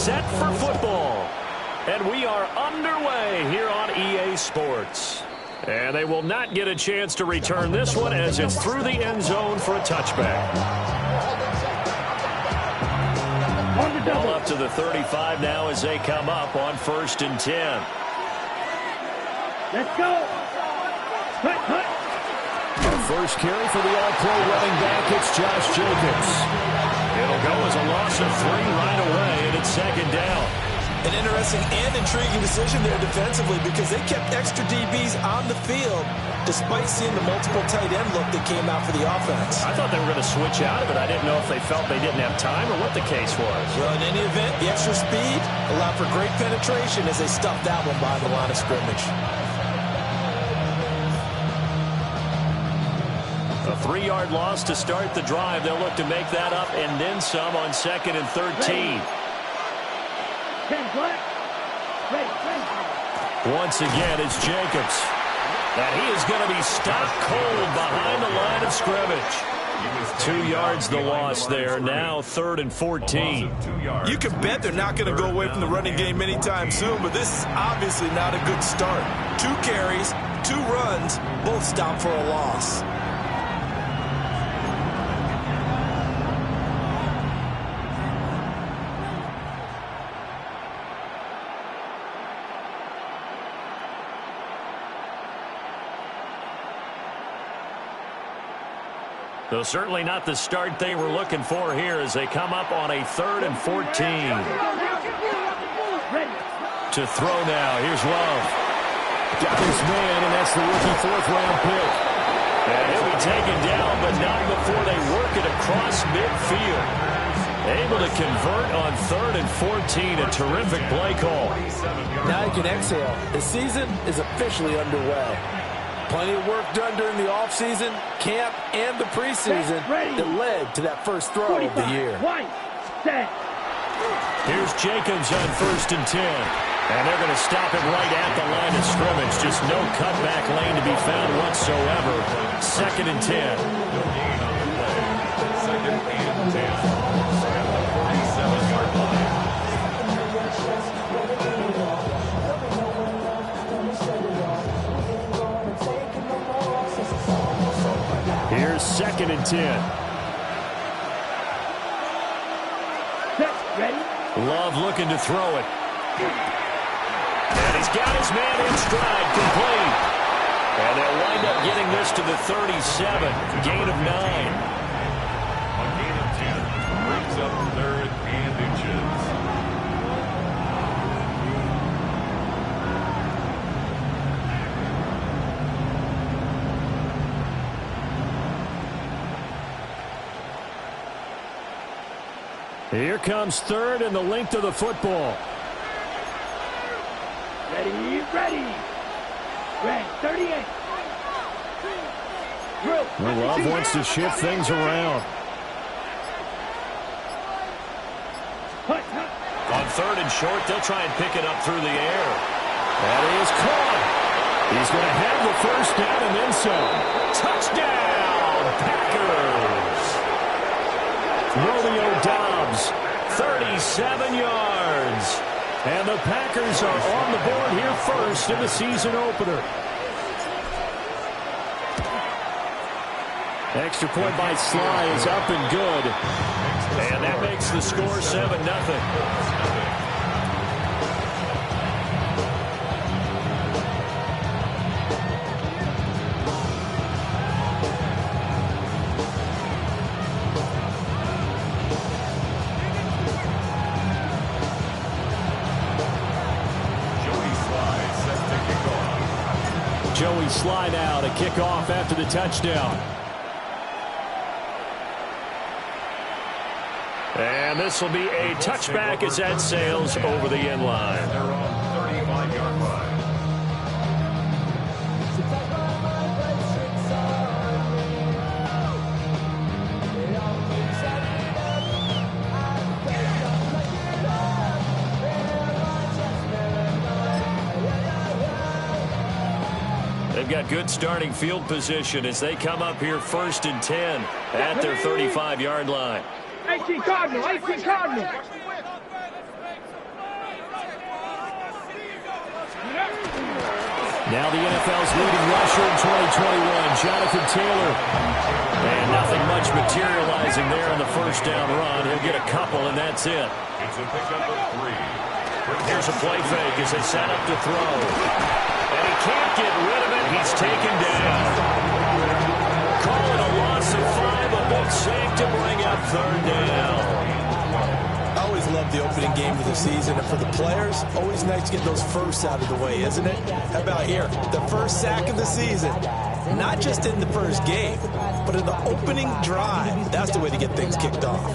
set for football. And we are underway here on EA Sports. And they will not get a chance to return this one as it's through the end zone for a touchback. Ball up to the 35 now as they come up on 1st and 10. Let's go. First carry for the all-pro running back, it's Josh Jacobs. It'll go as a loss of 3 right away, and it's 2nd down. An interesting and intriguing decision there defensively because they kept extra DBs on the field despite seeing the multiple tight end look that came out for the offense. I thought they were going to switch out of it. I didn't know if they felt they didn't have time or what the case was. Well, in any event, the extra speed allowed for great penetration as they stuffed that one behind the line of scrimmage. A 3-yard loss to start the drive. They'll look to make that up and then some on 2nd and 13. Once again, it's Jacobs. And he is going to be stopped cold behind the line of scrimmage. 2 yards the loss there. Now 3rd and 14. You can bet they're not going to go away from the running game anytime soon, but this is obviously not a good start. 2 carries, 2 runs, both stopped for a loss. Though certainly not the start they were looking for here as they come up on a 3rd and 14. To throw now. Here's Love. Got his man, and that's the rookie 4th-round pick. And he'll be taken down, but not before they work it across midfield. Able to convert on 3rd and 14. A terrific play call. Now you can exhale. The season is officially underway. Plenty of work done during the offseason, camp, and the preseason that led to that first throw of the year. Here's Jacobs on 1st and 10. And they're going to stop him right at the line of scrimmage. Just no cutback lane to be found whatsoever. 2nd and 10. 2nd and 10. 37-yard line. Here's 2nd and 10. Love looking to throw it. And he's got his man in stride, complete. And they'll wind up getting this to the 37, gain of 9. A gain of 10 brings up 3rd and inches. Here comes 3rd and the length of the football. Ready. Red 38. Well, Love wants to shift things around. On 3rd and short, they'll try and pick it up through the air. That is caught. He's going to have the 1st down and then some. Touchdown, Packers. Romeo Doubs, 37 yards. And the Packers are on the board here first in the season opener. Extra point by Sly is up and good. And that makes the score 7-0. Joey Sly now to kick off after the touchdown. And this will be a touchback as that sails over the end line. They're on 35-yard line. They've got good starting field position as they come up here 1st and 10 at their 35-yard line. 18 Cardinal. Now the NFL's leading rusher in 2021, Jonathan Taylor. And nothing much materializing there on the first down run. He'll get a couple, and that's it. It's a pickup of 3. Here's a play fake as they set up to throw. And he can't get rid of it. He's taken down. Call it a loss of 5, a big sack to bring up third down. I always love the opening game of the season, and for the players, always nice to get those firsts out of the way, isn't it? How about here? The first sack of the season. Not just in the first game, but in the opening drive. That's the way to get things kicked off.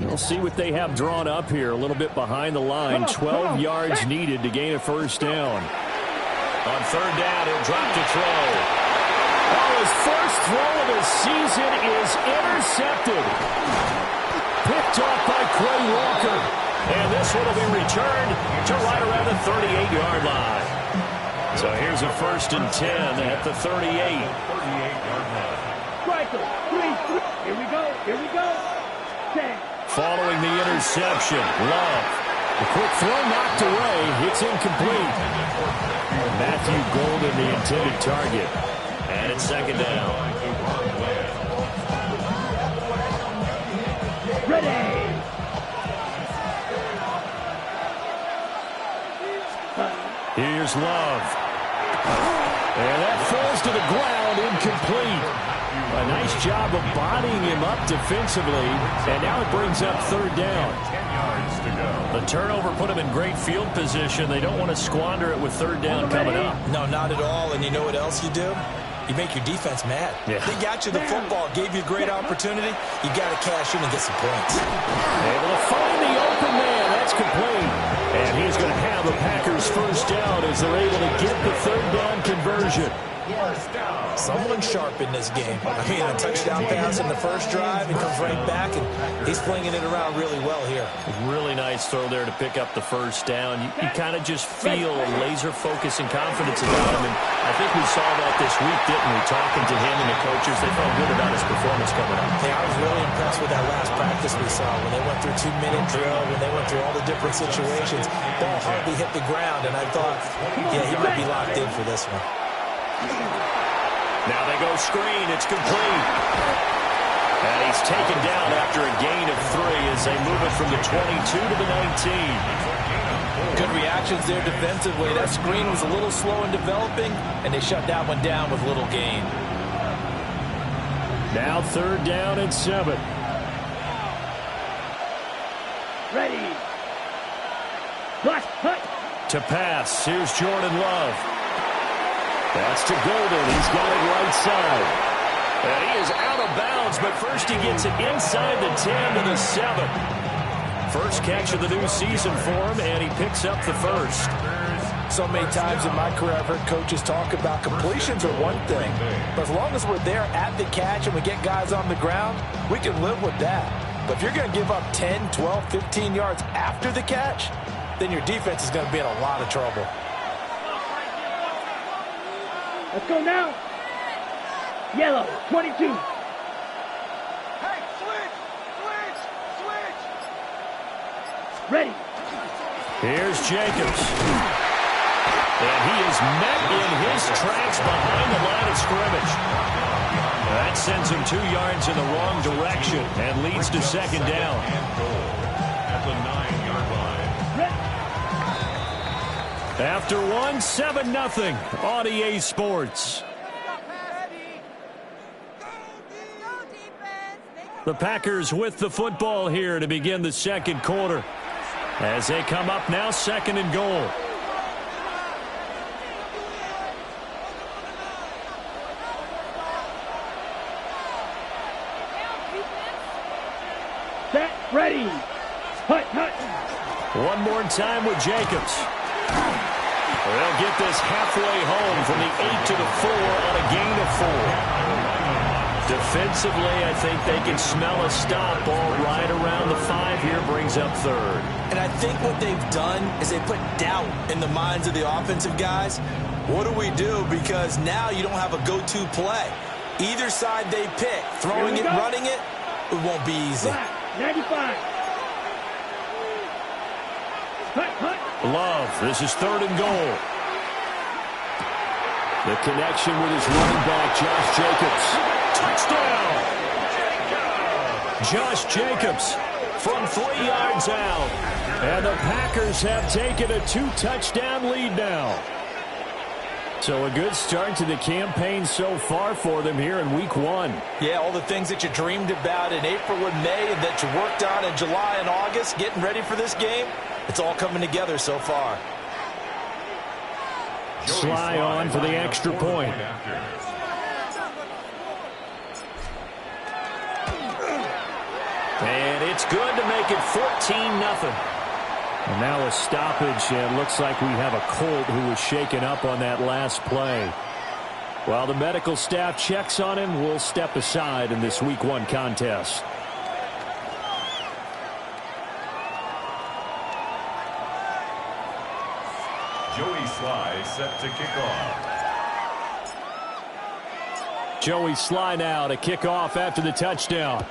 We'll see what they have drawn up here. A little bit behind the line. 12 yards needed to gain a first down. On third down, he'll drop to throw. Oh, his first throw of the season is intercepted. Picked off by Quay Walker. And this one will be returned to right around the 38-yard line. So here's a 1st and 10 at the 38. 38-yard line. Striker, 3. Here we go. Here we go. 10. Following the interception, Love. The quick throw knocked away. It's incomplete. Matthew Golden, the intended target. And it's second down. Ready. Here's Love. And that falls to the ground, incomplete. A nice job of bodying him up defensively, and now it brings up third down. 10 yards to go. The turnover put him in great field position. They don't want to squander it with third down coming up. No, not at all, and you know what else you do? You make your defense mad. Yeah. They got you the football, gave you a great opportunity. You got to cash in and get some points. Able to find the open man. That's complete. And he's going to have the Packers first down as they're able to get the third down conversion. Someone sharp in this game. I mean, a touchdown pass in the first drive and comes right back, and he's flinging it around really well here. Really nice throw there to pick up the first down. You kind of just feel a laser focus and confidence about him, and I think we saw that this week, didn't we? Talking to him and the coaches, they felt good about his performance coming up. Yeah, I was really impressed with that last practice we saw when they went through 2-minute drill, when they went through all the different situations. Ball hardly hit the ground, and I thought, yeah, he might be locked in for this one. Now they go screen. It's complete. And he's taken down after a gain of 3 as they move it from the 22 to the 19. Good reactions there defensively. That screen was a little slow in developing, and they shut that one down with little gain. Now third down and 7. Ready. Plus, hut. To pass. Here's Jordan Love. That's to Golden. He's got it right side. And he is out of bounds, but first he gets it inside the 10 to the 7. First catch of the new season for him, and he picks up the first. So many times in my career, I've heard coaches talk about completions are one thing. But as long as we're there at the catch and we get guys on the ground, we can live with that. But if you're going to give up 10, 12, 15 yards after the catch, then your defense is going to be in a lot of trouble. Let's go now. Yellow, 22. Hey, switch! Ready. Here's Jacobs. And he is met in his tracks behind the line of scrimmage. That sends him 2 yards in the wrong direction and leads to second down. At the 9-yard line. After 7-0 on EA Sports. The Packers with the football here to begin the second quarter. As they come up now, 2nd and goal. Set, ready. Hut, hut. One more time with Jacobs. They'll get this halfway home from the 8 to the 4 on a gain of 4. Defensively, I think they can smell a stop. Ball right around the 5 here, brings up 3rd. And I think what they've done is they put doubt in the minds of the offensive guys. What do we do? Because now you don't have a go-to play. Either side they pick, throwing it, running it, it won't be easy. 95. Hut, hut. Love, this is 3rd and goal. The connection with his running back, Josh Jacobs. Touchdown! Josh Jacobs from 3 yards out. And the Packers have taken a 2-touchdown lead now. So a good start to the campaign so far for them here in week 1. Yeah, all the things that you dreamed about in April and May and that you worked on in July and August, getting ready for this game, it's all coming together so far. Sly on for the extra point. And it's good to make it 14-0. And now a stoppage, and looks like we have a Colt who was shaken up on that last play. While the medical staff checks on him, we'll step aside in this week 1 contest. Joey Sly set to kick off. Joey Sly now to kick off after the touchdown.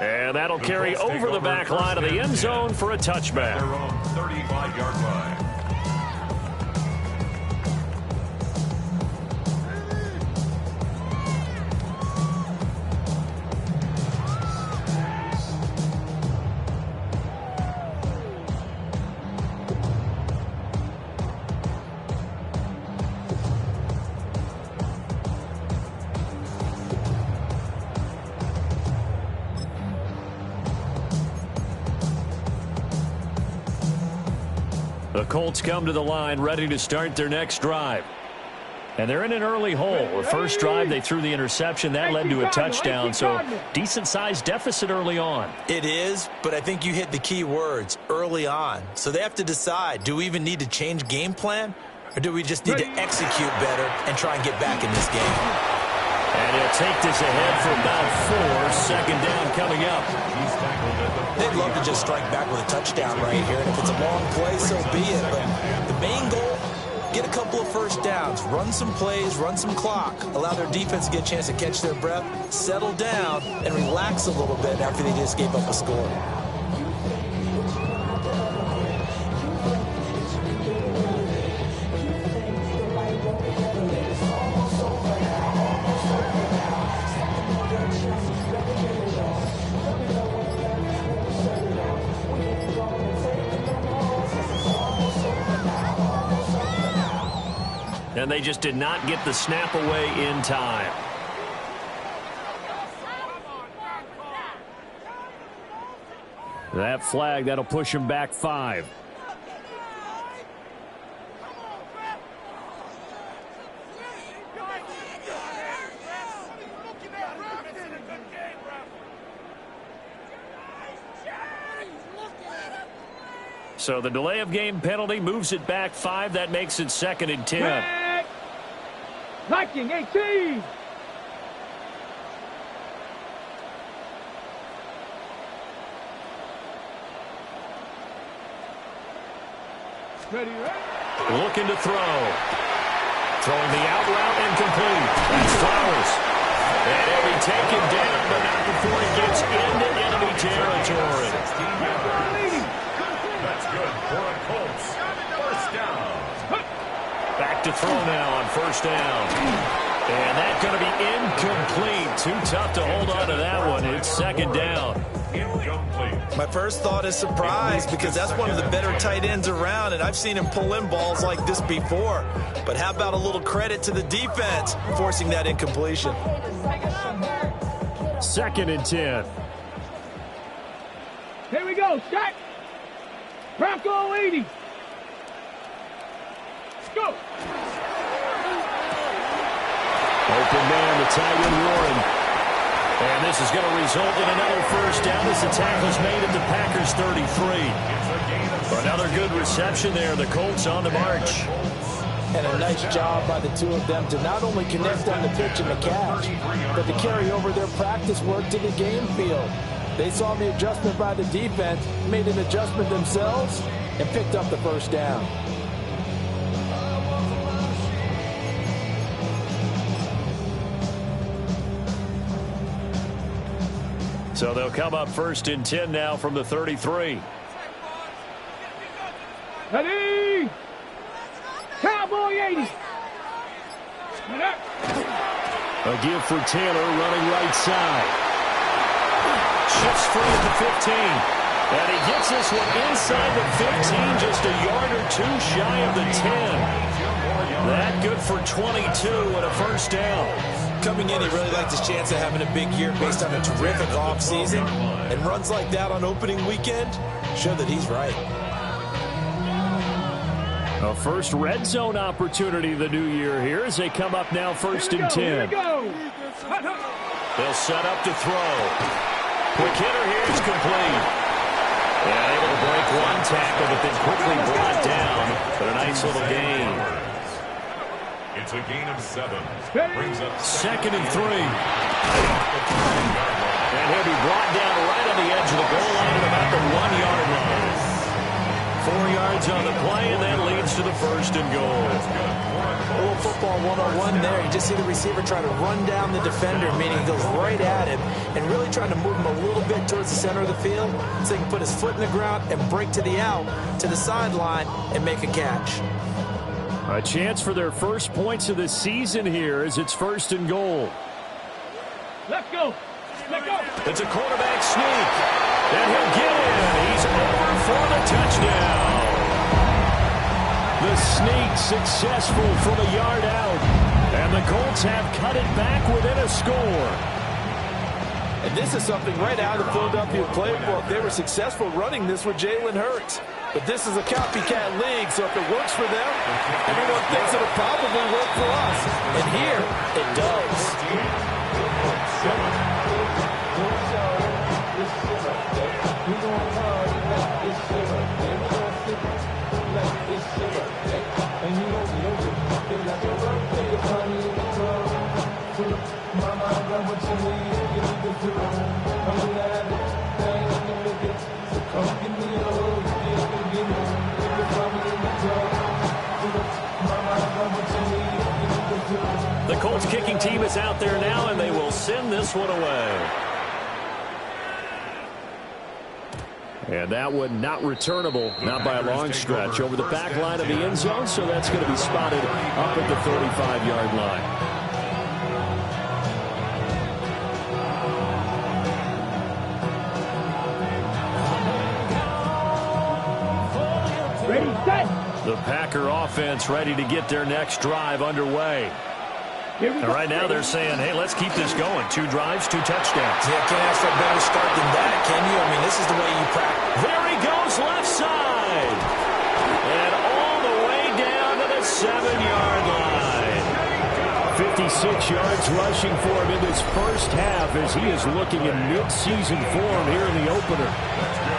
And that'll carry over the back line of the end zone for a touchback. Their own 35-yard line. The Colts come to the line ready to start their next drive. And they're in an early hole. The first drive, they threw the interception. That led to a touchdown, so decent-sized deficit early on. It is, but I think you hit the key words, early on. So they have to decide, do we even need to change game plan, or do we just need to execute better and try and get back in this game? And he'll take this ahead for about 4. Second down coming up. They'd love to just strike back with a touchdown right here, and if it's a long play, so be it. But the main goal, get a couple of first downs, run some plays, run some clock, allow their defense to get a chance to catch their breath, settle down, and relax a little bit after they just gave up a score. And they just did not get the snap away in time. That flag, that'll push him back 5. So the delay of game penalty moves it back 5. That makes it 2nd and 10. Viking 18. Ready, looking to throw. Throwing the out route incomplete. That's Flowers. And he'll be taken down, but not before he gets into enemy territory. That's good for a Colts. First down. Back to throw now on first down. And that's going to be incomplete. Too tough to hold on to that one. It's 2nd down. Incomplete. My first thought is surprise, because that's one of the better tight ends around, and I've seen him pull in balls like this before. But how about a little credit to the defense forcing that incompletion? 2nd and 10. Here we go, Shaq. Bronco 80. Go. Open man, the tight end Warren. And this is going to result in another first down as the tackle's made at the Packers 33. Another good reception there. The Colts on the march. And a nice job by the two of them to not only connect on the pitch and the catch, but to carry over their practice work to the game field. They saw the adjustment by the defense, made an adjustment themselves, and picked up the first down. So they'll come up 1st and 10 now from the 33. Ready? Cowboy 80. A give for Taylor running right side. Shifts free at the 15. And he gets this one inside the 15, just a yard or two shy of the 10. That good for 22 and a first down. Coming in, he really liked his chance of having a big year based on a terrific offseason. And runs like that on opening weekend show that he's right. A first red zone opportunity of the new year here as they come up now first and 10. Here we go. They'll set up to throw. Quick hitter here is complete. And able to break one tackle, but then quickly brought down. But a nice little gain. It's a gain of 7. Brings up second and 3. And he'll be brought down right on the edge of the goal line at about the 1-yard line. 4 yards on the play, and that leads to the first and goal. A little football 101 there. You just see the receiver try to run down the defender, meaning he goes right at him and really trying to move him a little bit towards the center of the field so he can put his foot in the ground and break to the out, to the sideline, and make a catch. A chance for their first points of the season here as it's first and goal. Let's go. Let's go. It's a quarterback sneak. And he'll get in. He's over for the touchdown. The sneak successful from a yard out. And the Colts have cut it back within a score. And this is something right out of the Philadelphia playbook. They were successful running this with Jalen Hurts. But this is a copycat league, so if it works for them, everyone thinks it'll probably work for us. And here, it does. The Colts kicking team is out there now, and they will send this one away. And that one not returnable, not by a long stretch, over the back line of the end zone, so that's going to be spotted up at the 35-yard line. Ready, set. The Packer offense ready to get their next drive underway. And right now they're saying, hey, let's keep this going. 2 drives, 2 touchdowns. Yeah, can't ask for a better start than that, can you? I mean, this is the way you practice. There he goes, left side. And all the way down to the 7-yard line. 56 yards rushing for him in this first half as he is looking in mid-season form here in the opener.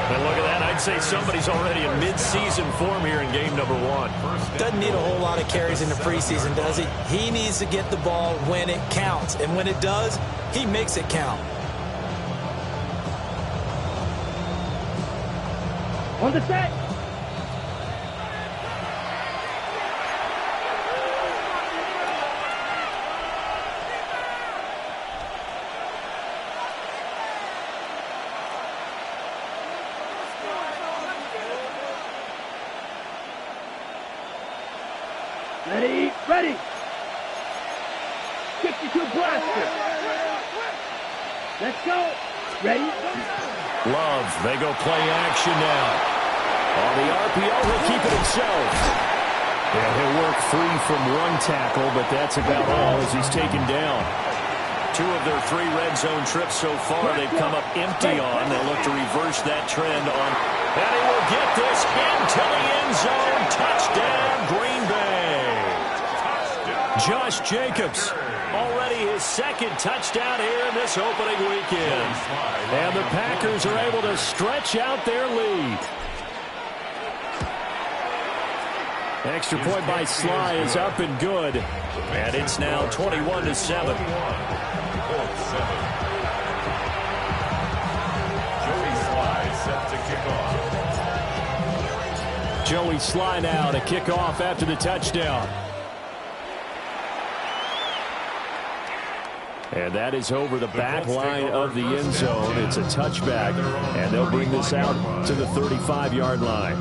And look at that. I'd say somebody's already in mid-season form here in game number 1. Doesn't need a whole lot of carries in the preseason, does he? He needs to get the ball when it counts. And when it does, he makes it count. On the set. Ready, ready. 52 blaster. Let's go. Ready? Love, they go play action now. On the RPO, he'll keep it himself. And he'll work free from one tackle, but that's about all as he's taken down. 2 of their 3 red zone trips so far, they've come up empty on. They'll look to reverse that trend on. And he will get this into the end zone. Touchdown, Green Bay. Josh Jacobs, already his 2nd touchdown here in this opening weekend. And the Packers are able to stretch out their lead. Extra point by Sly is up and good. And it's now 21-7. Joey Sly now to kick off after the touchdown. And that is over the back line of the end zone. It's a touchback, and they'll bring this out to the 35-yard line.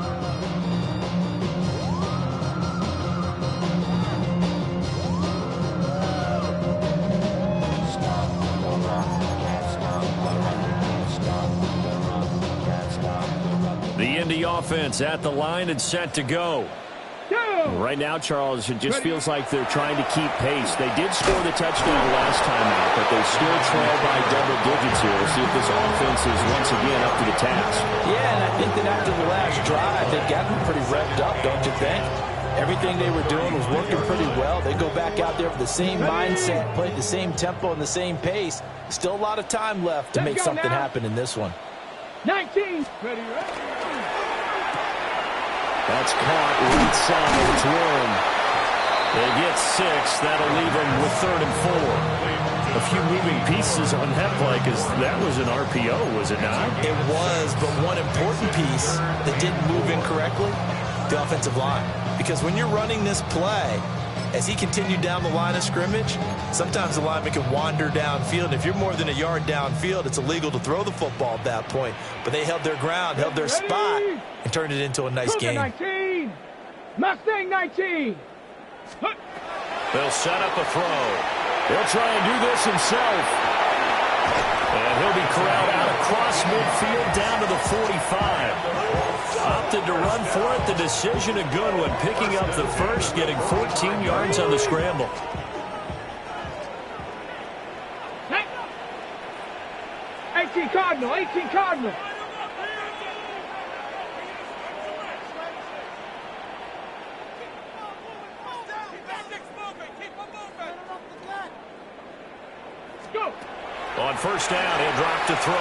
offense at the line and set to go. Right now, Charles, it just feels like they're trying to keep pace. They did score the touchdown last time out, but they still trail by double digits here. We'll see if this offense is once again up to the task. Yeah, and I think that after the last drive, they've gotten pretty revved up, don't you think? Everything they were doing was working pretty well. They go back out there with the same mindset, play at the same tempo and the same pace. Still a lot of time left to make something happen in this one. 19. Ready. That's caught right side. It's Warren. They get 6. That'll leave them with 3rd and 4. A few moving pieces on that play because that was an RPO, was it not? It was, but one important piece that didn't move incorrectly, the offensive line. Because when you're running this play, as he continued down the line of scrimmage, sometimes the lineman can wander downfield. If you're more than a yard downfield, it's illegal to throw the football at that point. But they held their ground, held their spot, and turned it into a nice game. 19. Mustang 19. They'll set up a throw. He'll try and do this himself. And he'll be corralled out across midfield down to the 45. Opted to run for it. The decision a good one. Picking up the first, getting 14 yards on the scramble. Hey. 18 Cardinal. 18 Cardinal. Go. On first down, he'll drop to throw.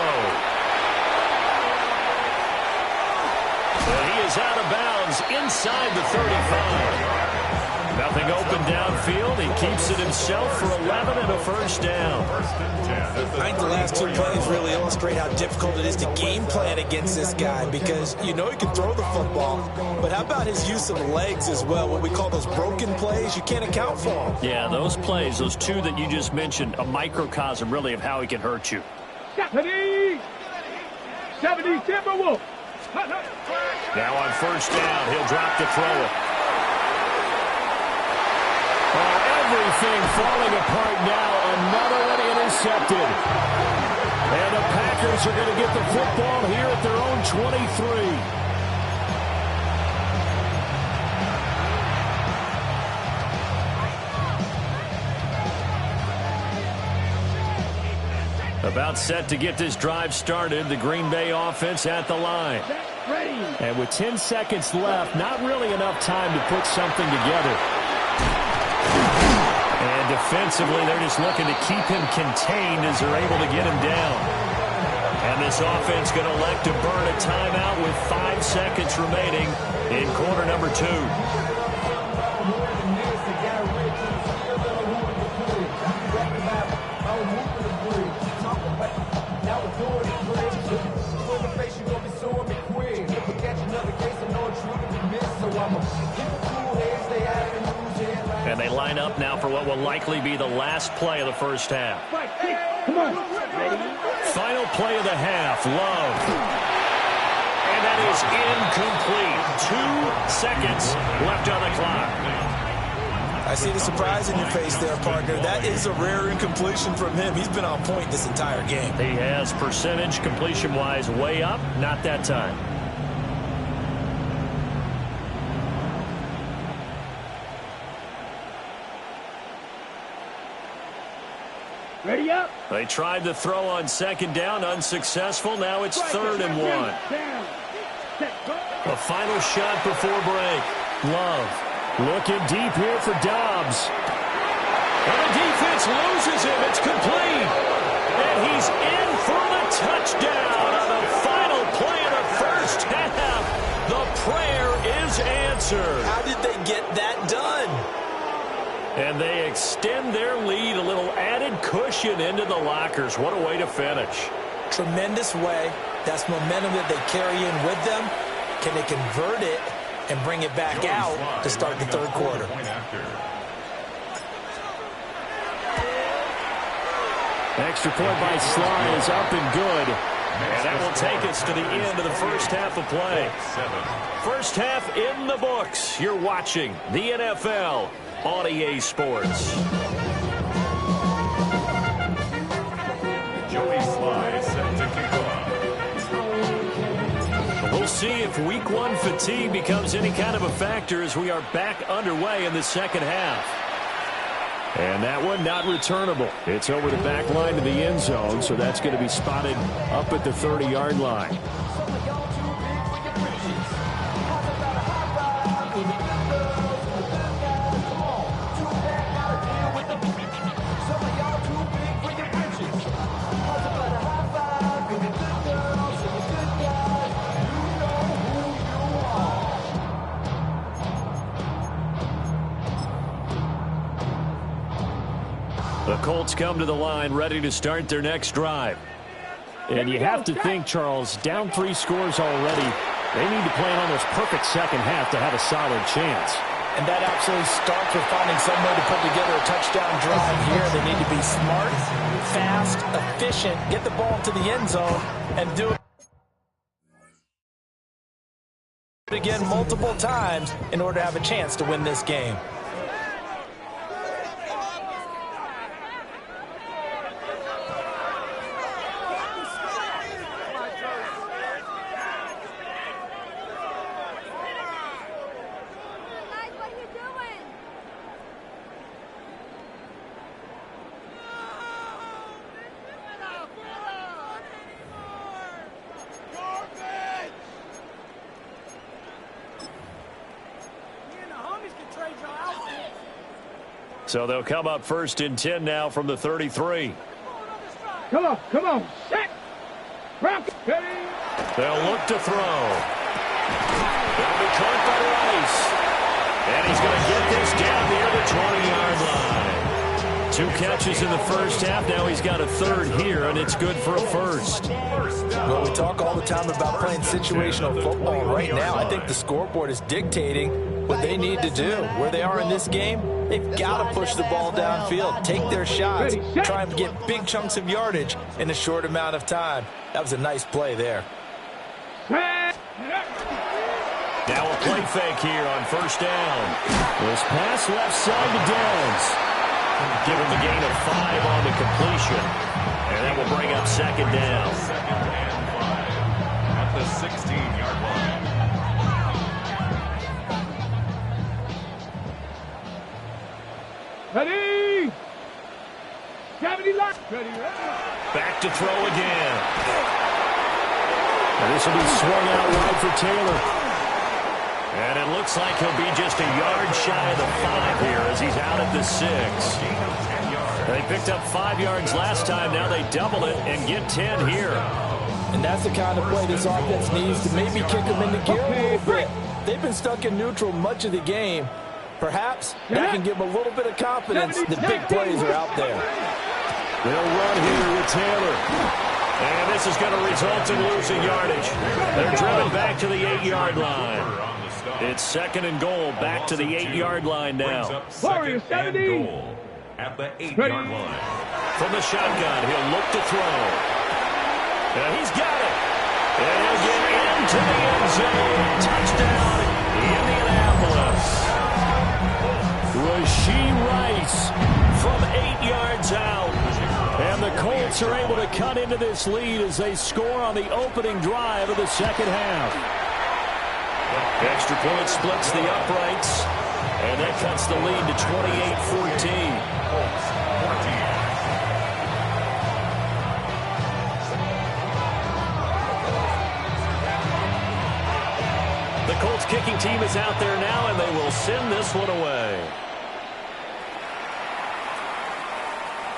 And he is out of bounds inside the 35. Nothing open downfield. He keeps it himself for 11 and a first down. I think the last 2 plays really illustrate how difficult it is to game plan against this guy because you know he can throw the football, but how about his use of legs as well, what we call those broken plays? You can't account for them. Yeah, those plays, those 2 that you just mentioned, a microcosm really of how he can hurt you. 70 Timberwolves. Now on first down, he'll drop to throw it. Everything falling apart now. Another one intercepted. And the Packers are going to get the football here at their own 23. About set to get this drive started. The Green Bay offense at the line. And with 10 seconds left, not really enough time to put something together. And defensively, they're just looking to keep him contained as they're able to get him down. And this offense going to elect to burn a timeout with 5 seconds remaining in quarter number 2. And they line up now for what will likely be the last play of the first half. Come on. Ready? Final play of the half, Love. And that is incomplete. 2 seconds left on the clock. I see the surprise in your face there, partner. That is a rare incompletion from him. He's been on point this entire game. He has percentage completion-wise way up, not that time. Ready up. They tried to throw on second down, unsuccessful. Now it's 3rd and 1. A final shot before break. Love looking deep here for Dobbs. And the defense loses him. It's complete. And he's in for the touchdown on the final play of the first half. The prayer is answered. How did they get that done? And they extend their lead, a little added cushion into the lockers. What a way to finish. Tremendous way. That's momentum that they carry in with them. Can they convert it and bring it back out to start the 3rd quarter? Extra point by Sly is up and good. And that will take us to the end of the first half of play. First half in the books. You're watching the NFL on EA Sports. Joey Sly set to kick off. We'll see if week one fatigue becomes any kind of a factor as we are back underway in the second half. And that one not returnable. It's over the back line to the end zone, so that's going to be spotted up at the 30-yard line. The Colts come to the line ready to start their next drive. And you have to think, Charles, down 3 scores already. They need to play an almost perfect second half to have a solid chance. And that absolutely starts with finding some way to put together a touchdown drive here. They need to be smart, fast, efficient, get the ball to the end zone, and do it again multiple times in order to have a chance to win this game. So they'll come up 1st and 10 now from the 33. Come on, set. Rock. They'll look to throw. They'll be caught by Rice. And he's going to get this down near the 20-yard line. 2 catches in the first half. Now he's got a 3rd here, and it's good for a 1st. Well, we talk all the time about playing situational football. Right now, I think the scoreboard is dictating what they need to do. Where they are in this game, they've got to push the ball downfield, take their shots, try and get big chunks of yardage in a short amount of time. That was a nice play there. Now a play fake here on 1st down. This pass left side to Downs. Give him a gain of 5 on the completion. And that will bring up 2nd down. At the 16-yard line. Ready. Back to throw again. And this will be swung out wide for Taylor. And it looks like he'll be just a yard shy of the 5 here as he's out at the 6. They picked up 5 yards last time. Now they double it and get 10 here. And that's the kind of play this offense needs to maybe kick them into gear a little bit. They've been stuck in neutral much of the game. Perhaps that can give them a little bit of confidence that big plays are out there. They'll run here with Taylor. And this is going to result in losing yardage. They're driven back to the 8-yard line. It's 2nd and goal, back to the 8-yard line now. Warrior 70. At the 8-yard line. From the shotgun, he'll look to throw. And he's got it. And he'll get into the end zone. Touchdown, Indianapolis. Rashee Rice from 8 yards out. And the Colts are able to cut into this lead as they score on the opening drive of the second half. Extra point splits the uprights, and that cuts the lead to 28-14. The Colts kicking team is out there now, and they will send this one away.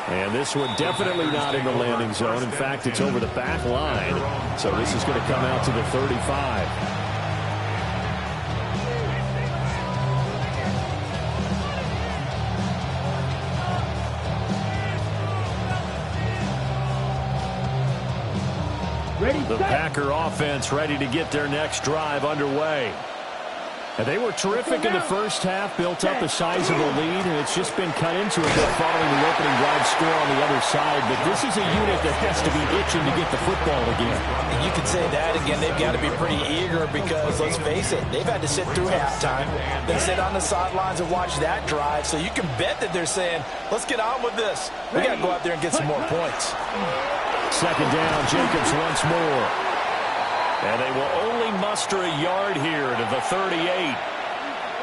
And this one definitely not in the landing zone. In fact, it's over the back line. So this is going to come out to the 35. The Packer offense ready to get their next drive underway. And they were terrific in the first half, built up a sizable lead, and it's just been cut into a bit following the opening drive score on the other side. But this is a unit that has to be itching to get the football again. And you could say that again. They've got to be pretty eager because, let's face it, they've had to sit through halftime, then sit on the sidelines and watch that drive. So you can bet that they're saying, let's get on with this. We got to go out there and get some more points. 2nd down, Jacobs once more. And they will only muster a yard here to the 38.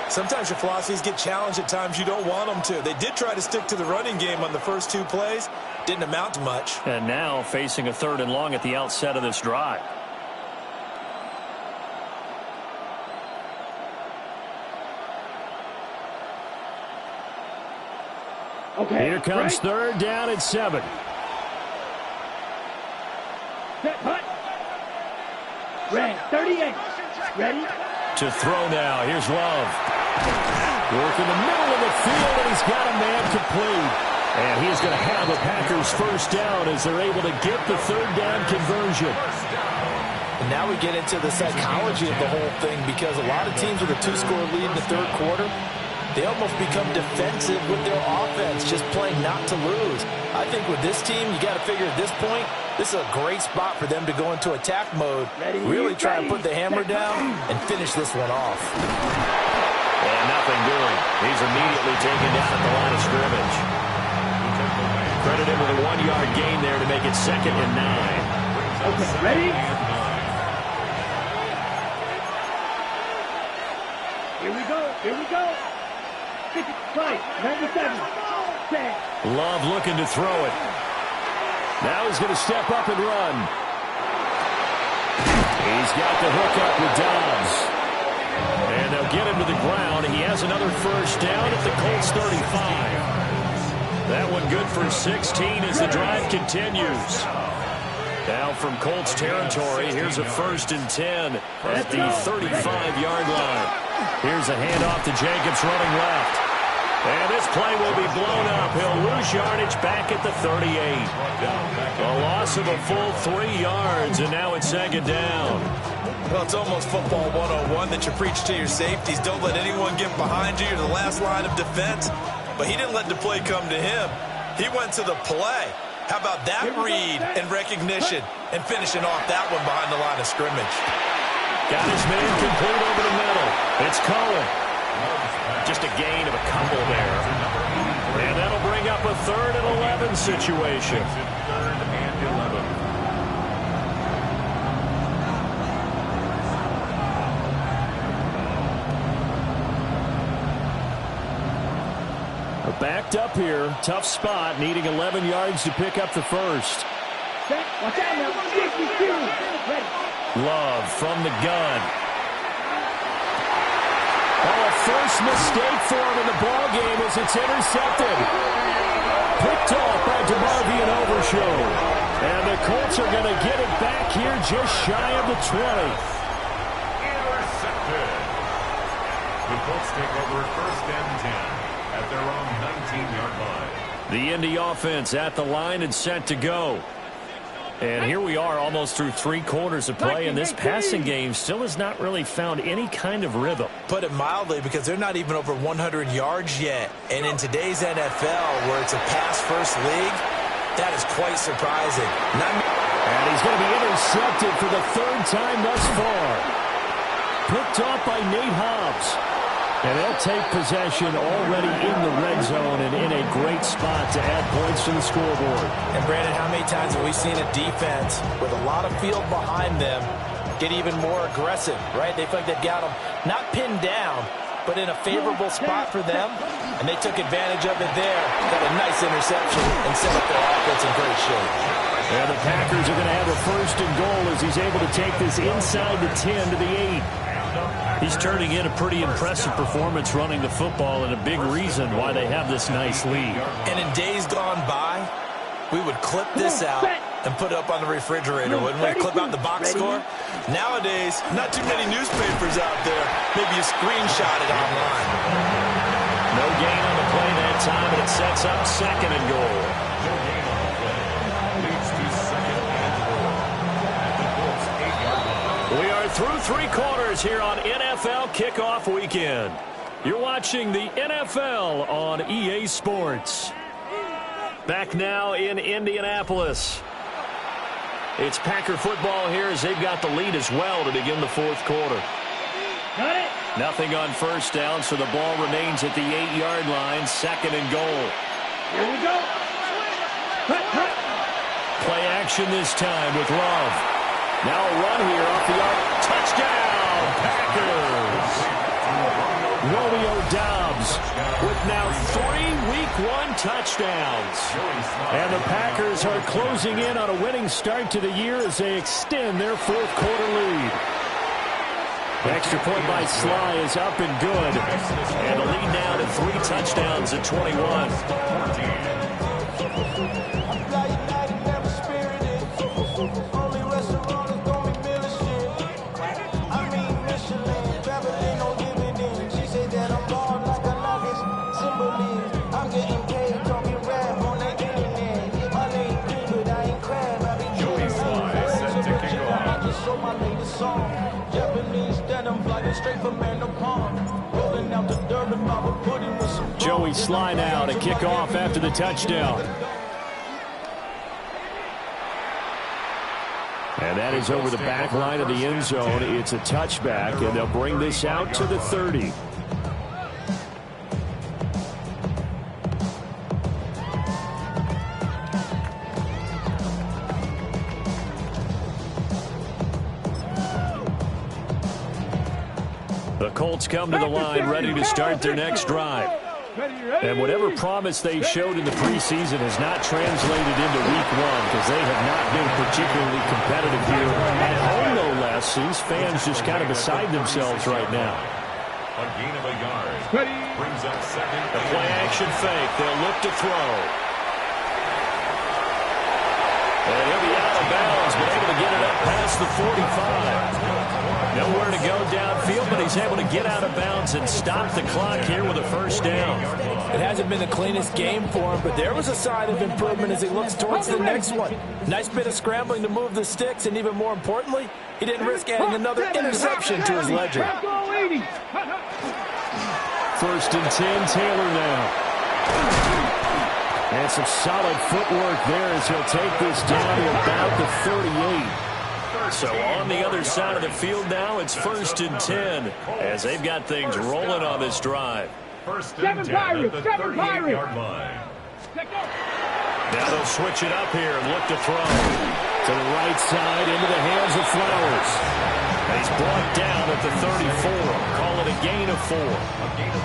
Sometimes your philosophies get challenged at times you don't want them to. They did try to stick to the running game on the first 2 plays. Didn't amount to much. And now facing a 3rd and long at the outset of this drive. Okay. Here comes right. 3rd down and 7. Set, hut. Red, 38. Ready? To throw now. Here's Love. Work in the middle of the field, and he's got a man complete. And he's going to have the Packers first down as they're able to get the 3rd down conversion. And now we get into the psychology of the whole thing, because a lot of teams with a 2-score lead in the 3rd quarter, they almost become defensive with their offense, just playing not to lose. I think with this team, you got to figure at this point, this is a great spot for them to go into attack mode, really try and put the hammer down and finish this one off. And nothing doing. He's immediately taken down at the line of scrimmage. Credit him with a 1-yard gain there to make it 2nd and 9. Okay, ready? Here we go. Here we go. 55, 97. Set. Love looking to throw it. Now he's going to step up and run. He's got the hook up with Dobbs. And they'll get him to the ground. He has another first down at the Colts 35. That one good for 16 as the drive continues. Now from Colts territory, here's a 1st and 10 at the 35-yard line. Here's a handoff to Jacobs running left. And this play will be blown up. He'll lose yardage back at the 38. A loss of a full 3 yards, and now it's 2nd down. Well, it's almost football 101 that you preach to your safeties. Don't let anyone get behind you. You're the last line of defense. But he didn't let the play come to him. He went to the play. How about that read and recognition and finishing off that one behind the line of scrimmage? Got his man complete over the middle. It's Cohen. Just a gain of a couple there. And that'll bring up a 3rd and 11 situation. 3rd and 11. Backed up here. Tough spot. Needing 11 yards to pick up the first. Set. Watch out now. 52. Ready. Love from the gun. Oh, a first mistake for him in the ball game as it's intercepted. Picked off by DeMarvion Overshow. And the Colts are going to get it back here just shy of the 20. Intercepted. The Colts take over 1st and 10 at their own 19-yard line. The Indy offense at the line and set to go. And here we are almost through 3 quarters of play, and this passing game still has not really found any kind of rhythm. Put it mildly, because they're not even over 100 yards yet. And in today's NFL, where it's a pass-first league, that is quite surprising. And he's going to be intercepted for the 3rd time thus far. Picked off by Nate Hobbs. And they'll take possession already in the red zone and in a great spot to add points to the scoreboard. And, Brandon, how many times have we seen a defense with a lot of field behind them get even more aggressive, right? They feel like they've got them not pinned down, but in a favorable spot for them, and they took advantage of it there. Got a nice interception and set up their offense in great shape. And the Packers are going to have a 1st and goal as he's able to take this inside the 10 to the 8. He's turning in a pretty impressive performance running the football, and a big reason why they have this nice lead. And in days gone by, we would clip this out and put it up on the refrigerator, wouldn't we? Clip out the box score. Nowadays, not too many newspapers out there. Maybe you screenshot it online. No gain on the play that time, and it sets up 2nd and goal. No gain on the play. Leads to 2nd and goal at the Colts 8-yard line. We are through 3 quarters here on NFL Kickoff Weekend. You're watching the NFL on EA Sports. Back now in Indianapolis. It's Packer football here as they've got the lead as well to begin the 4th quarter. Got it. Nothing on first down, so the ball remains at the 8-yard line, 2nd and goal. Here we go. Cut. Play action this time with Love. Now a run here off the arc. Touchdown, Packers. Romeo Doubs with now 3 Week 1 touchdowns. And the Packers are closing in on a winning start to the year as they extend their fourth quarter lead. Extra point by Sly is up and good. And a lead now to 3 touchdowns at 21. Joey Sly now to kick off after the touchdown. And that is over the back line of the end zone. It's a touchback, and they'll bring this out to the 30. The Colts come to the line ready to start their next drive. And whatever promise they showed in the preseason has not translated into Week 1 because they have not been particularly competitive here. At home, no less. These fans just kind of beside themselves right now. A gain of a yard. Brings up second. The play action fake. They'll look to throw. And he'll be out of bounds, but able to get it up past the 45. Nowhere to go downfield, but he's able to get out of bounds and stop the clock here with a first down. It hasn't been the cleanest game for him, but there was a sign of improvement as he looks towards the next one. Nice bit of scrambling to move the sticks, and even more importantly, he didn't risk adding another interception to his ledger. First and 10, Taylor now. And some solid footwork there as he'll take this down to about the 38. So on the other side of the field now, it's first and 10 as they've got things rolling on this drive. First and 10 at the 38-yard line. Now they'll switch it up here and look to throw. To the right side into the hands of Flowers. And he's brought down at the 34. Call it a gain of 4. A gain of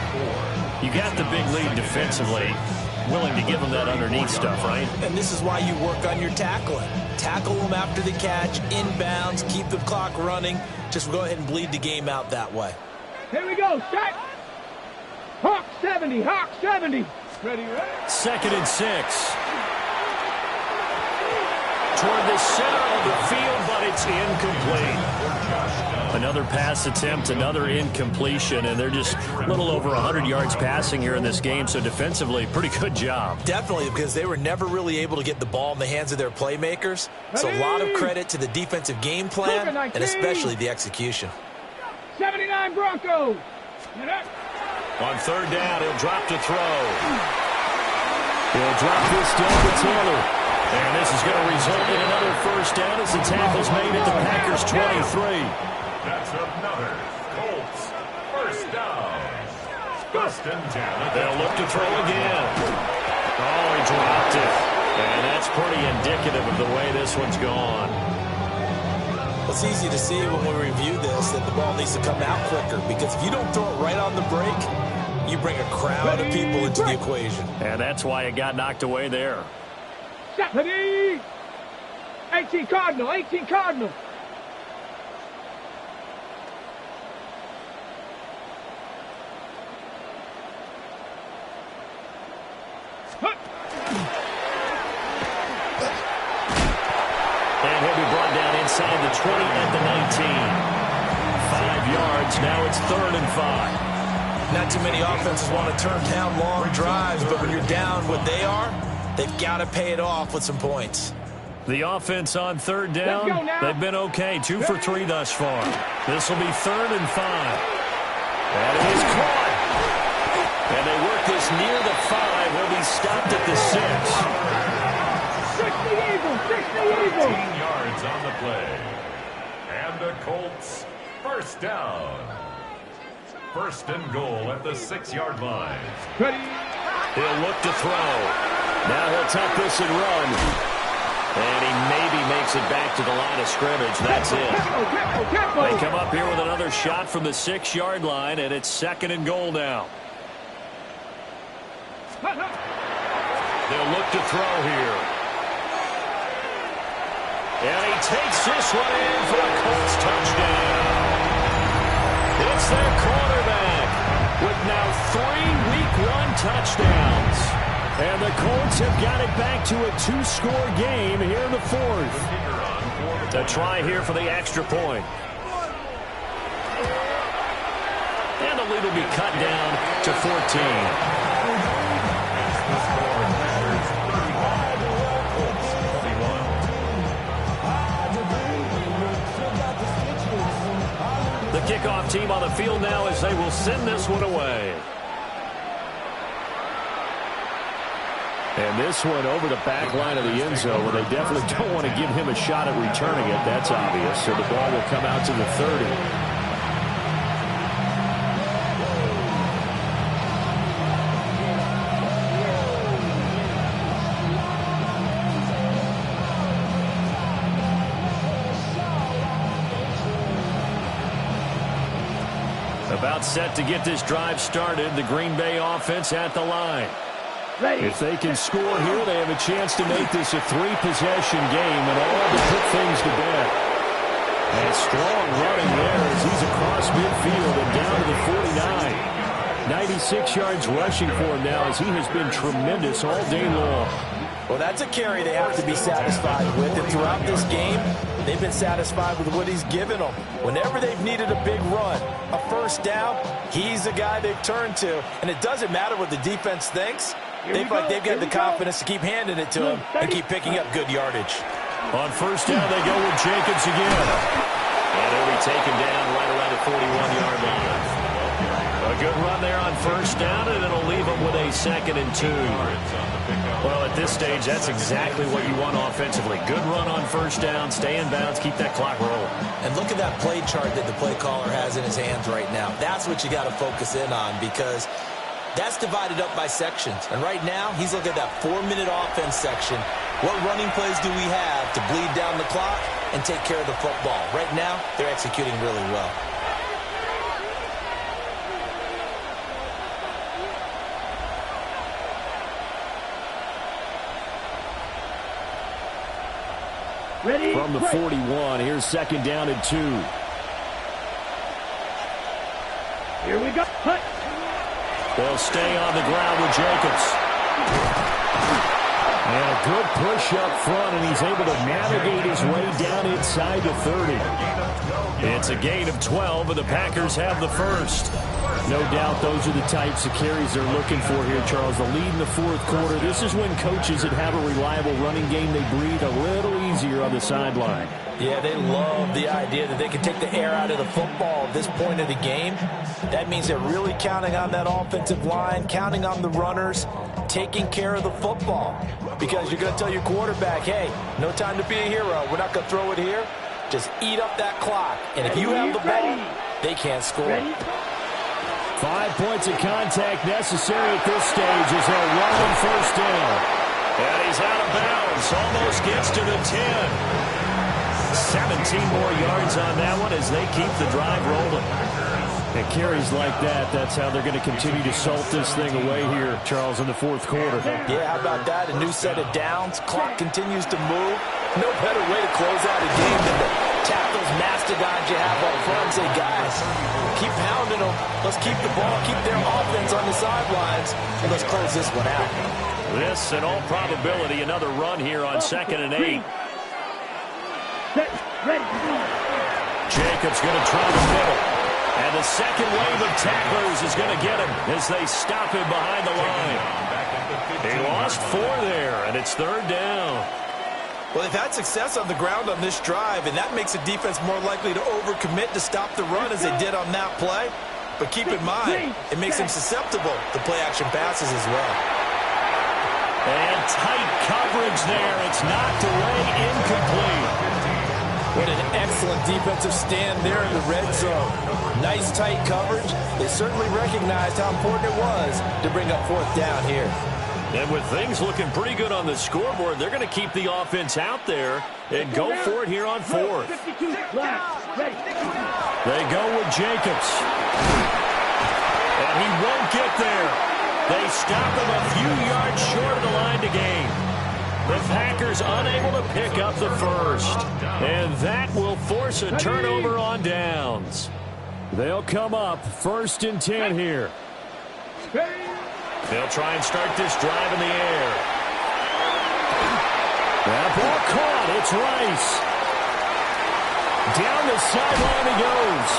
4. You got the big lead defensively. Willing to give them that underneath stuff, right? And this is why you work on your tackling. Tackle them after the catch, inbounds, keep the clock running. Just go ahead and bleed the game out that way. Here we go, set. Hawk 70, Hawk 70. Ready, ready. Second and 6. Toward the center of the field, but it's incomplete. Another pass attempt, another incompletion, and they're just a little over 100 yards passing here in this game, so defensively, pretty good job. Definitely, because they were never really able to get the ball in the hands of their playmakers. So a lot of credit to the defensive game plan, and especially the execution. 79 Broncos. On third down, he'll drop to throw. He'll drop this down to Taylor. And this is going to result in another first down as the tackle's made at the Packers' 23. That's another Colts first down. First and 10. They'll look to throw again. Oh, he dropped it. And that's pretty indicative of the way this one's gone. It's easy to see when we review this that the ball needs to come out quicker, because if you don't throw it right on the break, you bring a crowd of people into the equation. And that's why it got knocked away there. 18 Cardinal, 18 Cardinal. And he'll be brought down inside the 20 at the 19. 5 yards, now it's 3rd and 5. Not too many offenses want to turn down long drives, but when you're down what they are, they've got to pay it off with some points. The offense on third down, they've been okay. 2 for 3 thus far. This will be 3rd and 5. That is caught. And they work this near the 5. He'll be stopped at the 6. 60 Eagles, 60 Eagles. 15 yards on the play. And the Colts first down. First and goal at the 6-yard line. Ready. He'll look to throw. Now he'll tuck this and run. And he maybe makes it back to the line of scrimmage. That's it. They come up here with another shot from the 6-yard line, and it's 2nd and goal now. They'll look to throw here. And he takes this one in for a Colts touchdown. It's their quarterback with now 3 Week 1 touchdowns. And the Colts have got it back to a 2-score game here in the 4th. A try here for the extra point. And the lead will be cut down to 14. The kickoff team on the field now as they will send this one away. And this one over the back line of the end zone where they definitely don't want to give him a shot at returning it. That's obvious. So the ball will come out to the 30. About set to get this drive started. The Green Bay offense at the line. Ready. If they can score here, they have a chance to make this a 3-possession game and all to put things to bed. And strong running there as he's across midfield and down to the 49. 96 yards rushing for him now as he has been tremendous all day long. Well, that's a carry they have to be satisfied with. And throughout this game, they've been satisfied with what he's given them. Whenever they've needed a big run, a first down, he's the guy they've turned to. And it doesn't matter what the defense thinks. They feel like they've got the confidence to keep handing it to him and keep picking up good yardage. On first down, they go with Jacobs again. And he'll be taken down right around the 41-yard line. A good run there on first down, and it'll leave them with a 2nd and 2. Well, at this stage, that's exactly what you want offensively. Good run on first down, stay in bounds, keep that clock rolling. And look at that play chart that the play caller has in his hands right now. That's what you got to focus in on because that's divided up by sections. And right now, he's looking at that 4-minute offense section. What running plays do we have to bleed down the clock and take care of the football? Right now, they're executing really well. Ready. From the 41, here's 2nd down and 2. Here we go. Hut. They'll stay on the ground with Jacobs. And a good push up front, and he's able to navigate his way down inside the 30. It's a gain of 12, and the Packers have the first. No doubt those are the types of carries they're looking for here, Charles. The lead in the 4th quarter. This is when coaches that have a reliable running game, they breathe a little easier on the sideline. Yeah, they love the idea that they can take the air out of the football at this point of the game. That means they're really counting on that offensive line, counting on the runners, taking care of the football. Because you're going to tell your quarterback, hey, no time to be a hero. We're not going to throw it here. Just eat up that clock. And if you have the ball, they can't score. 5 points of contact necessary at this stage as they'll run on first down. And he's out of bounds. Almost gets to the 10. 17 more yards on that one as they keep the drive rolling. And carries like that, that's how they're going to continue to salt this thing away here, Charles, in the 4th quarter. Yeah, how about that? A new set of downs. Clock continues to move. No better way to close out a game than to tap those mastodons you have up front and say, guys, keep pounding them. Let's keep the ball, keep their offense on the sidelines, and let's close this one out. This, in all probability, another run here on 2nd and 8. Jacobs going to try the middle. And the second wave of tacklers is going to get him as they stop him behind the line. He lost 4 there, and it's 3rd down. Well, they've had success on the ground on this drive, and that makes the defense more likely to overcommit to stop the run as they did on that play. But keep in mind, it makes them susceptible to play-action passes as well. And tight coverage there. It's knocked away, incomplete. What an excellent defensive stand there in the red zone. Nice tight coverage. They certainly recognized how important it was to bring up 4th down here. And with things looking pretty good on the scoreboard, they're going to keep the offense out there and go for it here on fourth. They go with Jacobs. And he won't get there. They stop him a few yards short of the line to gain. The Packers unable to pick up the first. And that will force a turnover on downs. They'll come up 1st and 10 here. They'll try and start this drive in the air. That ball caught. It's Rice. Down the sideline he goes.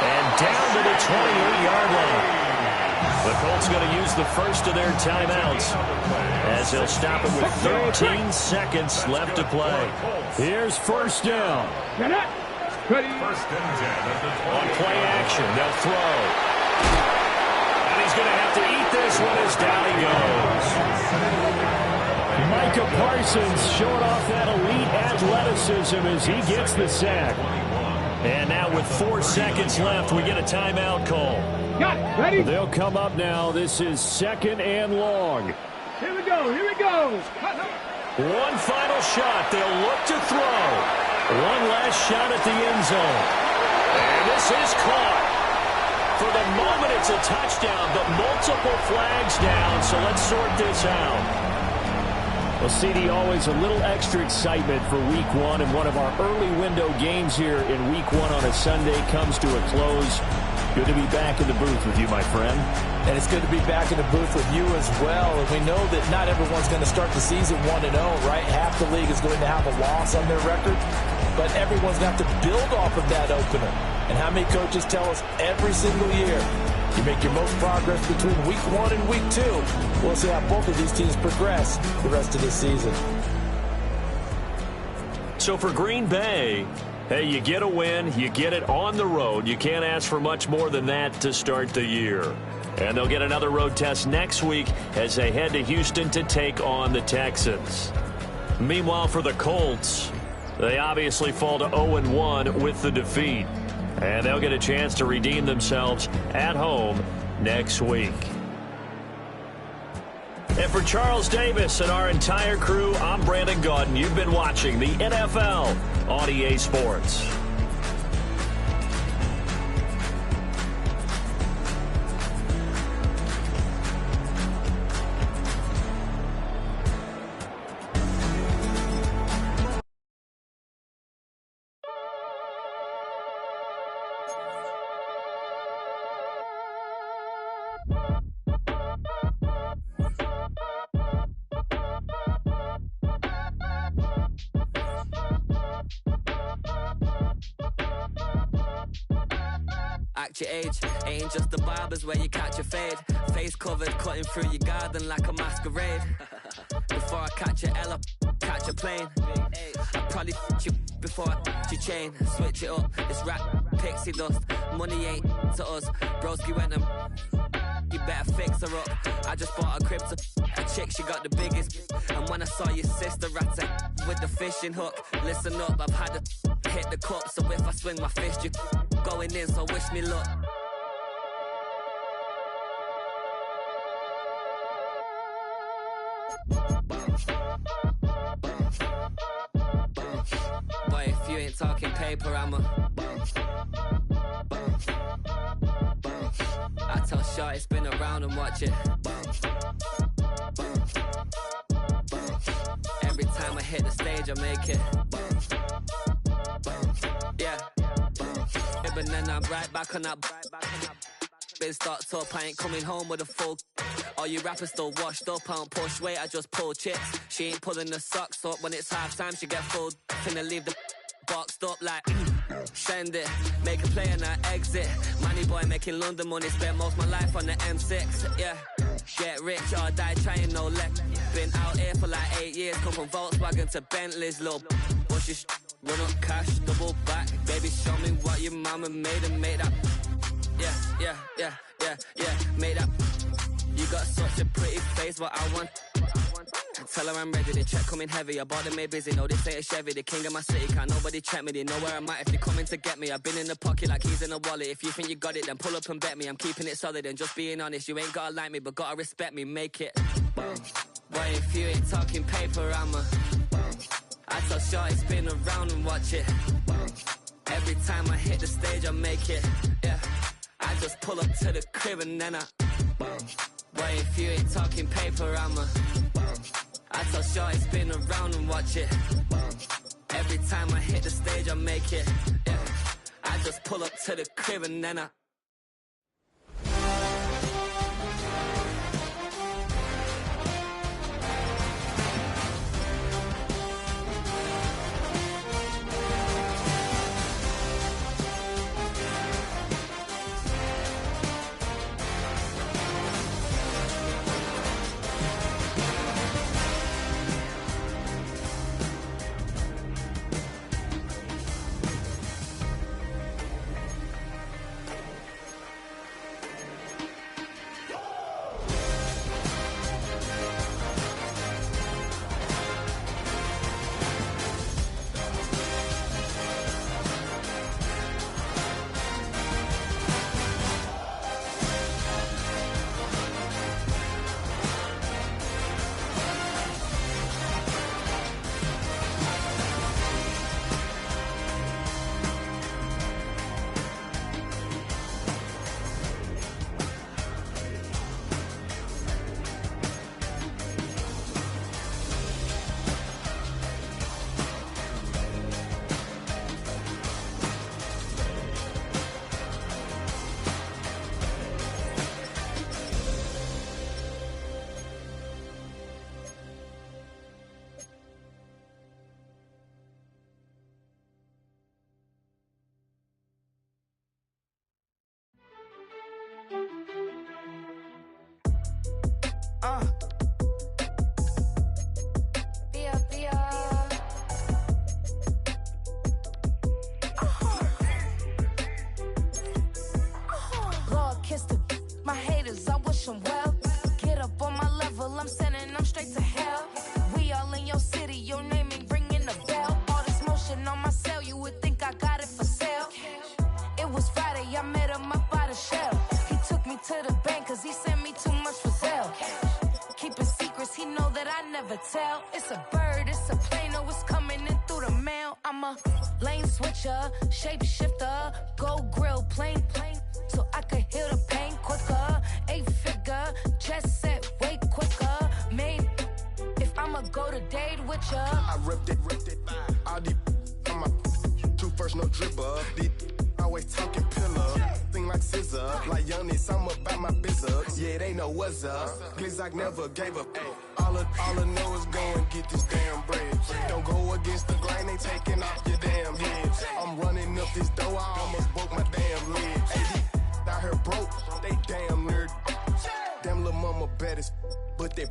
And down to the 28-yard line. The Colts going to use the first of their timeouts as they'll stop it with 13 seconds left to play. Here's 1st down. On play action, they'll throw. And he's going to have to eat this one as down he goes. Micah Parsons showing off that elite athleticism as he gets the sack. And now with 4 seconds left, we get a timeout call. Got it. Ready? They'll come up now. This is 2nd and long. Here we go. Here we go. One final shot. They'll look to throw. One last shot at the end zone. And this is caught. For the moment, it's a touchdown, but multiple flags down, so let's sort this out. Well, CD, always a little extra excitement for Week 1, and one of our early window games here in Week 1 on a Sunday comes to a close. Good to be back in the booth with you, my friend. And it's good to be back in the booth with you as well. And we know that not everyone's going to start the season 1-0, right? Half the league is going to have a loss on their record. But everyone's going to have to build off of that opener. And how many coaches tell us every single year, you make your most progress between Week 1 and Week 2. We'll see how both of these teams progress the rest of this season. So for Green Bay, hey, you get a win, you get it on the road. You can't ask for much more than that to start the year. And they'll get another road test next week as they head to Houston to take on the Texans. Meanwhile, for the Colts, they obviously fall to 0-1 with the defeat. And they'll get a chance to redeem themselves at home next week. And for Charles Davis and our entire crew, I'm Brandon Gaudin. You've been watching the NFL on EA Sports. Act your age, ain't just the barbers where you catch a fade. Face covered, cutting through your garden like a masquerade. Before I catch a L up, catch a plane. I'd probably f*** you before I f*** your chain. Switch it up, it's rap, pixie dust. Money ain't to us, broski went and you better fix her up. I just bought a crib to a chick, she got the biggest. And when I saw your sister rat with the fishing hook, listen up, I've had to hit the cup. So if I swing my fist, you going in, so wish me luck. Boy, if you ain't talking paper, I'm a I tell Shorty spin around and watch it. Every time I hit the stage, I make it. Yeah. And then I'm right back on that. Been stocked up, I ain't coming home with a full. All you rappers still washed up, I don't push weight, I just pull chips. She ain't pulling the socks up when it's half time, she get full. Finna leave the boxed up like send it, make a play and I exit. Money boy making London money, spent most of my life on the M6. Yeah, get rich or die trying, no left. Been out here for like 8 years, come from Volkswagen to Bentley's, little what's your run up cash, double back. Baby, show me what your mama made and made up. Yeah, made up. You got such a pretty face, what I want. Tell her I'm ready, the check coming heavy. I bought them made busy, no this ain't a Chevy. The king of my city, can't nobody check me. They know where I'm at if they coming to get me. I've been in the pocket like keys in a wallet. If you think you got it, then pull up and bet me. I'm keeping it solid and just being honest. You ain't gotta like me, but gotta respect me, make it. Why if you ain't talking paper, I tell shorty spin around and watch it. Every time I hit the stage, I make it. Yeah, I just pull up to the crib and then why if you ain't talking paper, I tell shorty spin around and watch it. Every time I hit the stage, I make it. Yeah, I just pull up to the crib and then Lord, kiss the my haters, I wish them well. Get up on my level, I'm sending them straight to hell. We all in your city, your name ain't ringing a bell. All this motion on my cell, you would think I got it for sale. It was Friday, I met him up by the shell. He took me to the bank, cause he sent me too much for sale. Keeping secrets, he know that I never tell. It's a bird, it's a plane, oh, it's coming in through the mail. I'm a lane switcher, shape shifter, go grill, plane, so I could heal the pain quicker. 8-figure, chest set way quicker. Made if I'ma go to date with ya. I ripped it, all these on my two first, no dribble. These always talking pillar, thing like scissor. Like Youngest, I'm about my business. Yeah, they know what's up. Glizak never gave up. All I know is go and get this damn bread. Don't go against the grain, they taking off your damn head. I'm running up this door, I almost broke my damn leg. Hey, out here broke, they damn nerd. Damn little mama bad as but they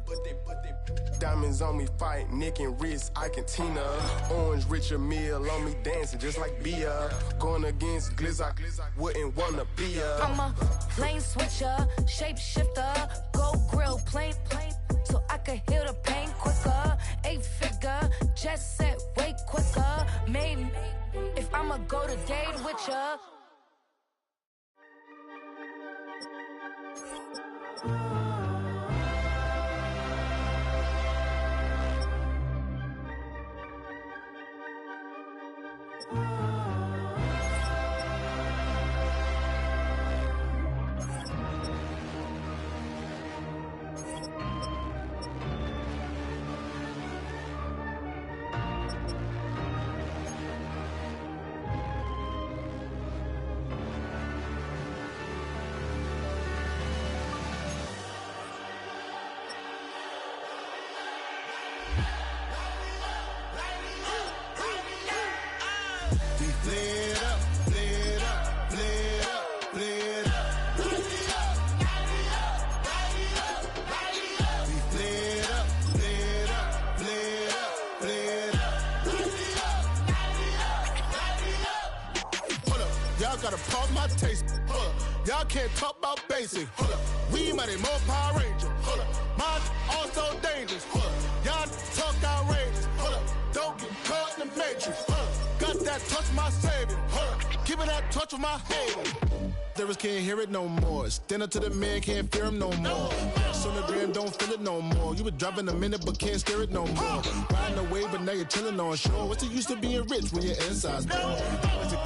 diamonds on me fight, neck and wrist, I can Tina. Orange Richard Mill on me dancing just like Bia. Going against Glizak, wouldn't wanna be ya. I'm a lane switcher, shape shifter, go grill, plane, so I could heal the pain quicker. 8-figure, jet set way quicker. Made if I'ma go to date with ya. Gotta pump my taste. Y'all can't talk about basic. We might more Power Ranger. Mine also dangerous. Y'all talk outrageous. Don't get caught in the matrix. Got that touch my savior. Keeping that touch with my hater. Lyrics can't hear it no more. Stand up to the man, can't fear him no more. Son of dream, don't feel it no more. You been driving a minute but can't steer it no more. Riding away but now you're chilling on shore. What's the use of being rich when your inside's poor?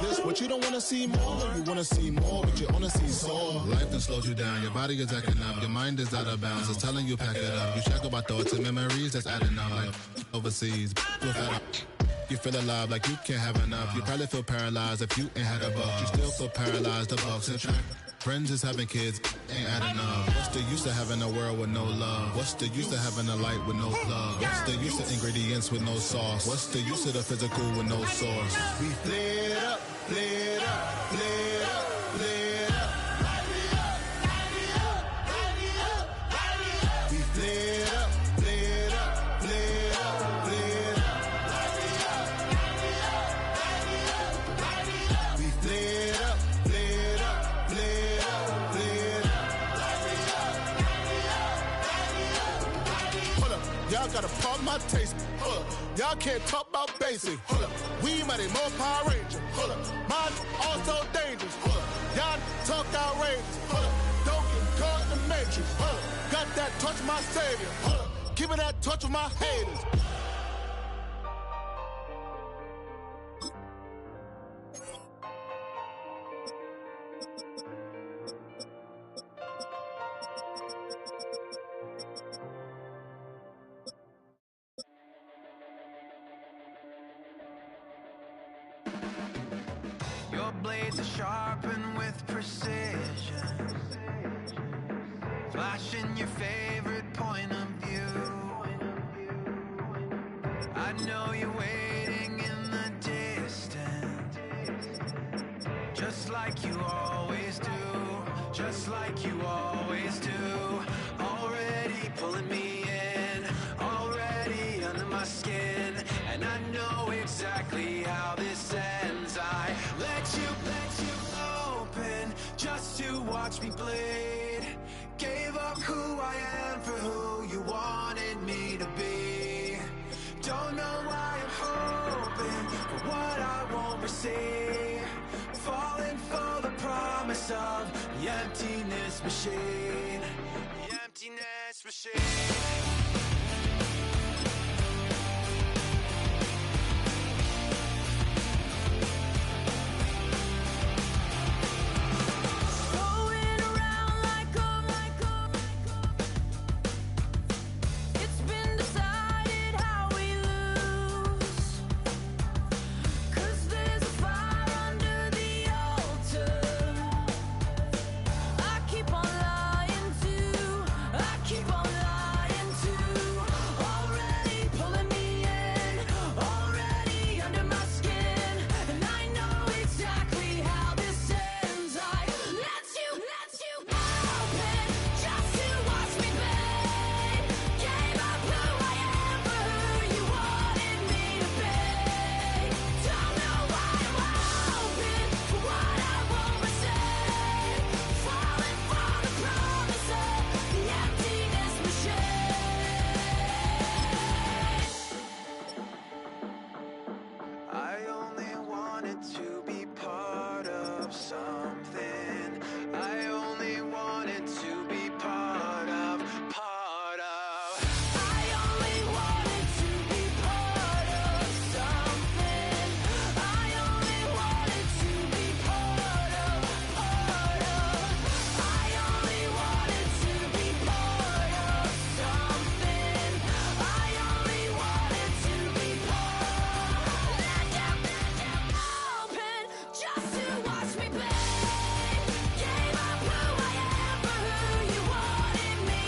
This, what you don't wanna see more. You wanna see more, but you wanna see sore. Life done slowed you down. Your body is acting up. Your mind is out of bounds. It's telling you pack it up. You check about thoughts and memories that's adding up. Like overseas, you feel alive like you can't have enough. You probably feel paralyzed if you ain't had a buck. You still feel paralyzed. The bucks and track. Friends is having kids, ain't adding up. What's the use of having a world with no love? What's the use of having a light with no plug? What's the use of ingredients with no sauce? What's the use of the physical with no source? We flared up, flared up, flared up, flared up. We flared up, flared up, flared up, flared up. We flared up, flared up, flared up, flared up. Hold up, y'all gotta pump my taste. Hold up, y'all can't talk about basic. Hold up, we mighty more Power Ranger. Hold up, mine also dangerous. Hold up, y'all talk outrageous. Hold up, don't get caught in the matrix. Hold up, got that touch my savior. Hold up, give me that touch with my haters. Your blades are sharpened with precision, flashing your favorite point of view. I know you're waiting in the distance, just like you always do, just like you always do. Already pulling me in, already under my skin, and I know exactly how this ends. I let you open just to watch me bleed. Gave up who I am for who you wanted me to be. Don't know why I'm hoping for what I won't receive. Falling for the promise of the emptiness machine. The emptiness machine.